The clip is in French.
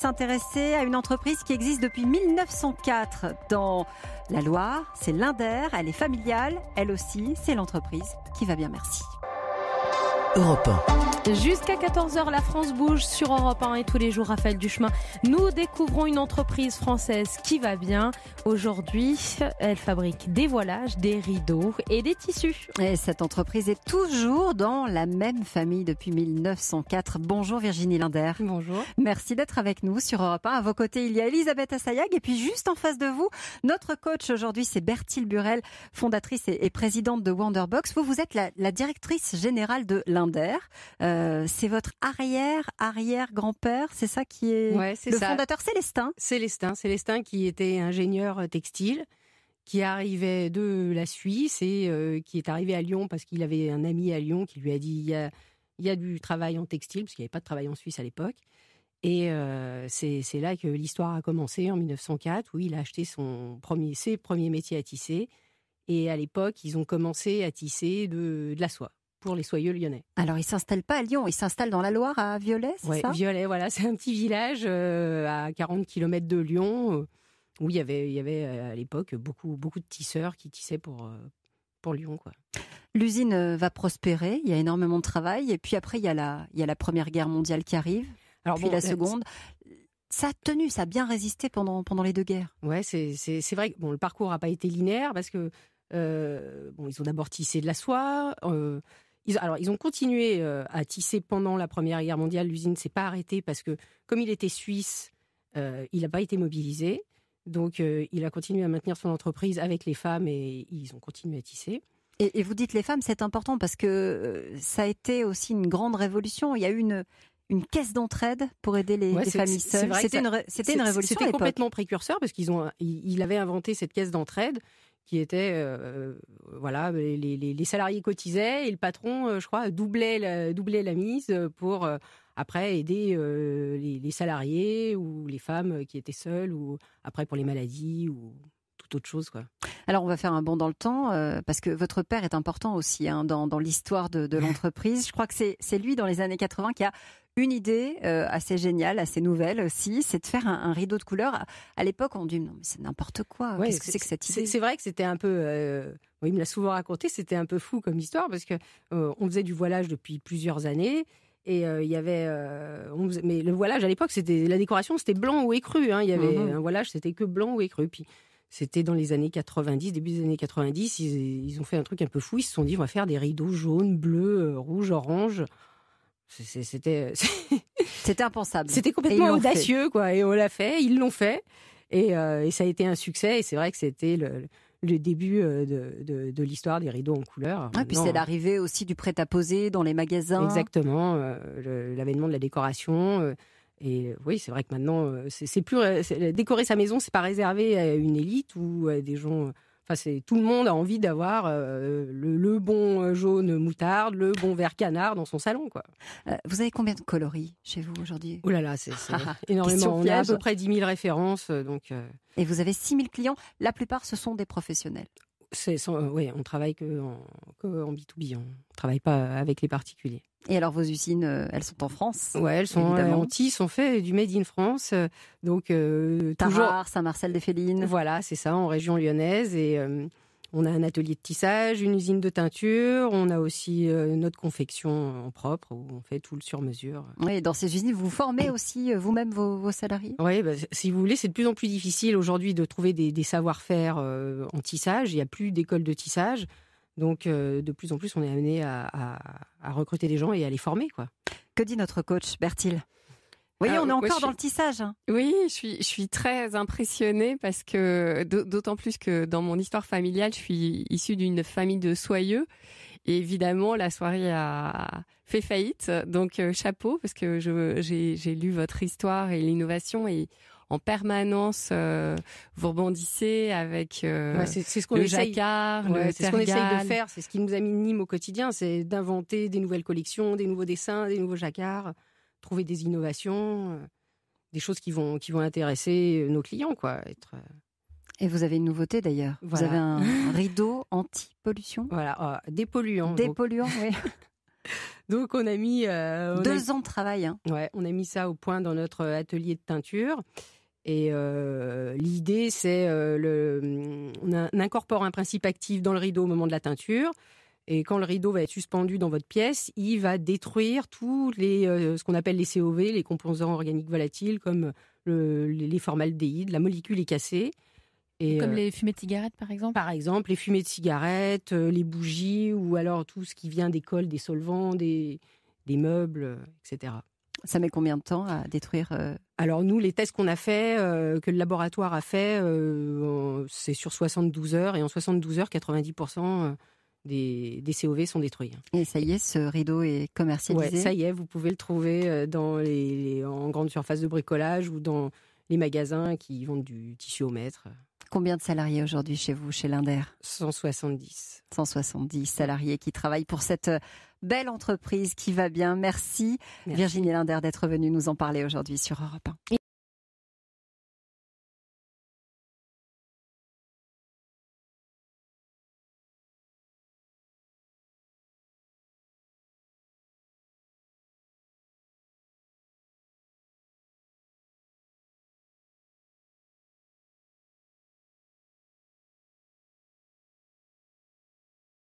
s'intéresser à une entreprise qui existe depuis 1904 dans la Loire. C'est Linder, elle est familiale, elle aussi, c'est l'entreprise qui va bien, merci. Europe 1. Jusqu'à 14h, la France bouge sur Europe 1 et tous les jours, Raphaël Duchemin. Nous découvrons une entreprise française qui va bien. Aujourd'hui, elle fabrique des voilages, des rideaux et des tissus. Et cette entreprise est toujours dans la même famille depuis 1904. Bonjour Virginie Linder. Bonjour. Merci d'être avec nous sur Europe 1. À vos côtés, il y a Elisabeth Assayag. Et puis juste en face de vous, notre coach aujourd'hui, c'est Berthilde Burel, fondatrice et présidente de Wonderbox. Vous êtes la directrice générale de Linder. C'est votre arrière-grand-père, c'est ça qui est fondateur Célestin. Célestin qui était ingénieur textile, qui arrivait de la Suisse et qui est arrivé à Lyon parce qu'il avait un ami à Lyon qui lui a dit il y a du travail en textile, parce qu'il n'y avait pas de travail en Suisse à l'époque. Et c'est là que l'histoire a commencé en 1904, où il a acheté ses premiers métiers à tisser. Et à l'époque, ils ont commencé à tisser de la soie pour les soyeux lyonnais. Alors, il ne s'installe pas à Lyon, il s'installe dans la Loire, à Viollet, c'est ça ? Viollet, voilà. C'est un petit village à 40 km de Lyon, où il y avait à l'époque beaucoup de tisseurs qui tissaient pour Lyon, quoi. L'usine va prospérer, il y a énormément de travail. Et puis après, il y a la Première Guerre mondiale qui arrive, puis la Seconde. Ça a tenu, ça a bien résisté pendant les deux guerres. Ouais, c'est vrai que le parcours n'a pas été linéaire, parce que ils ont d'abord tissé de la soie. Ils ont continué à tisser pendant la Première Guerre mondiale. L'usine ne s'est pas arrêtée parce que, comme il était suisse, il n'a pas été mobilisé. Donc, il a continué à maintenir son entreprise avec les femmes et ils ont continué à tisser. Et vous dites les femmes, c'est important parce que ça a été aussi une grande révolution. Il y a eu une caisse d'entraide pour aider les familles seules. C'était une révolution à l'époque. C'était complètement précurseur parce qu'il avait inventé cette caisse d'entraide qui était, les salariés cotisaient et le patron, je crois, doublait la mise pour après aider les salariés ou les femmes qui étaient seules, ou après pour les maladies ou toute autre chose, quoi. Alors on va faire un bond dans le temps parce que votre père est important aussi dans l'histoire de l'entreprise. Je crois que c'est lui dans les années 80 qui a une idée assez géniale, assez nouvelle aussi, c'est de faire un rideau de couleur. À l'époque, on dit non mais c'est n'importe quoi. Qu'est-ce que c'est que cette idée ? C'est vrai que c'était un peu, il me l'a souvent raconté, c'était un peu fou comme histoire parce que on faisait du voilage depuis plusieurs années. Et il y avait, mais le voilage à l'époque, la décoration, c'était blanc ou écru. Il y avait un voilage, c'était que blanc ou écru. Puis c'était dans les années 90, début des années 90, ils ont fait un truc un peu fou. Ils se sont dit, on va faire des rideaux jaunes, bleus, rouges, oranges. C'était impensable. C'était complètement audacieux, quoi. Et on l'a fait, ils l'ont fait. Et ça a été un succès. Et c'est vrai que c'était le début de l'histoire des rideaux en couleur. Puis c'est l'arrivée aussi du prêt-à-poser dans les magasins. Exactement, l'avènement de la décoration. Et oui, c'est vrai que maintenant, c'est plus décorer sa maison, c'est pas réservé à une élite ou à des gens. Tout le monde a envie d'avoir le bon jaune moutarde, le bon vert canard dans son salon, quoi. Vous avez combien de coloris chez vous aujourd'hui ? Oh là là, c'est énormément. On a à peu près 10 000 références. Et vous avez 6 000 clients. La plupart, ce sont des professionnels. On travaille que en B2B. On ne travaille pas avec les particuliers. Et alors, vos usines, elles sont en France ? Ouais, elles sont en tisse, on fait du Made in France. Donc, Tarare, Saint-Marcel-des-Félines. Voilà, c'est ça, en région lyonnaise. Et on a un atelier de tissage, une usine de teinture. On a aussi notre confection en propre, où on fait tout le sur-mesure. Oui, dans ces usines, vous formez aussi vous-même vos salariés ? Oui, si vous voulez, c'est de plus en plus difficile aujourd'hui de trouver des savoir-faire en tissage. Il n'y a plus d'école de tissage. Donc, de plus en plus, on est amené à recruter des gens et à les former, quoi. Que dit notre coach, Berthilde ? Vous voyez, on est encore dans le tissage. Oui, je suis très impressionnée parce que, d'autant plus que dans mon histoire familiale, je suis issue d'une famille de soyeux. Et évidemment, la soirée a fait faillite. Donc, chapeau, parce que j'ai lu votre histoire et l'innovation et en permanence, vous rebondissez avec c'est ce qu'on le essaye, jacquard, le c'est ce qu'on essaye tergal. de faire. C'est ce qui nous anime au quotidien, c'est d'inventer des nouvelles collections, des nouveaux dessins, des nouveaux jacquards, trouver des innovations, des choses qui vont intéresser nos clients, quoi. Et vous avez une nouveauté d'ailleurs. Voilà. Vous avez un rideau anti-pollution. Voilà, dépolluant. Dépolluant, oui. Donc on a mis 2 ans de travail. Hein. Ouais, on a mis ça au point dans notre atelier de teinture. Et l'idée, c'est on incorpore un principe actif dans le rideau au moment de la teinture. Et quand le rideau va être suspendu dans votre pièce, il va détruire tous ce qu'on appelle les COV, les composants organiques volatiles, comme les formaldéhydes. La molécule est cassée. Et, comme les fumées de cigarettes, par exemple. Par exemple, les fumées de cigarettes, les bougies, ou alors tout ce qui vient des cols, des solvants, des meubles, etc. Ça met combien de temps à détruire Alors nous, les tests qu'on a fait, que le laboratoire a fait, c'est sur 72 heures. Et en 72 heures, 90% des COV sont détruits. Et ça y est, ce rideau est commercialisé. Ouais, ça y est, vous pouvez le trouver en grande surface de bricolage ou dans les magasins qui vendent du tissu au mètre. Combien de salariés aujourd'hui chez vous, chez Linder ? 170. 170 salariés qui travaillent pour cette belle entreprise qui va bien. Merci. Virginie Linder d'être venue nous en parler aujourd'hui sur Europe 1.